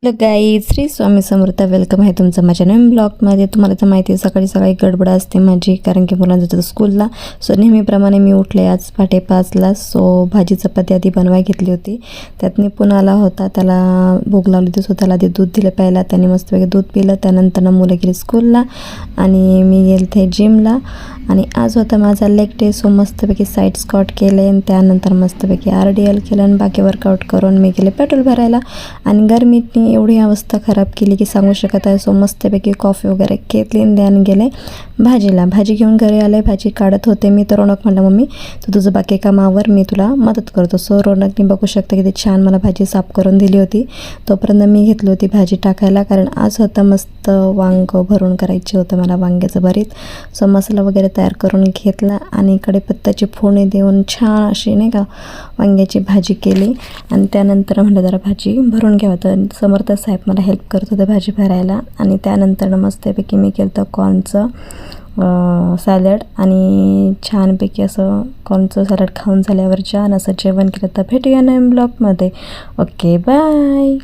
Hello guys, Shri Swami Samarth. Welcome आहे तुमचं माझ्या नवीन ब्लॉगमध्ये. तुम्हाला तर माहिती आहे सकाळी सकाळी गडबड असते माझी, कारण की मुलांना जातं स्कूलला. सो नेहमीप्रमाणे मी उठले आज 5:30ला. सो भाजी चपाती आधी बनवाय घेतली होती. त्यात निपून आला होता, त्याला भूक लावली होती. सो त्याला आधी दूध दिलं प्यायला. त्याने मस्तपैकी दूध पिलं. त्यानंतर मुलं गेली स्कूलला आणि मी गेले जिमला. आणि आज होता माझा लेग डे. सो मस्तपैकी साईड स्क्वॉट केले आणि त्यानंतर मस्तपैकी RDL केलं आणि बाकी वर्कआउट करून मी गेले पेट्रोल भरायला. आणि गरमीतनी एवढी अवस्था खराब केली की सांगू शकत आहे. सो मस्तपैकी कॉफी वगैरे घेतली आणि त्याने गेले भाजीला. भाजी घेऊन घरी आले. भाजी काढत होते मी, तर रोनक म्हणलं मम्मी तू तुझं बाकी कामावर मी तुला मदत करतो. सो रोनकने बघू शकता किती छान मला भाजी साफ करून दिली होती. तोपर्यंत मी घेतली होती भाजी टाकायला, कारण आज होतं मस्त वांग भरून करायचे होतं मला, वांग्याचं भरीत. सो मसाला वगैरे तयार करून घेतला आणि कढीपत्त्याची फोडणी देऊन छान अशी नाही का वांग्याची भाजी केली. आणि त्यानंतर म्हटलं जरा भाजी भरून घ्यावं, तर समर्थ साहेब मला हेल्प करत होते भाजी भरायला. आणि त्यानंतर मस्तपैकी मी केलं तर कॉर्नचं सॅलड आणि छानपैकी असं कॉर्नचं सॅलड खाऊन झाल्यावर छान असं जेवण केलं. तर भेटूया नवीन ब्लॉगमध्ये. Okay, bye.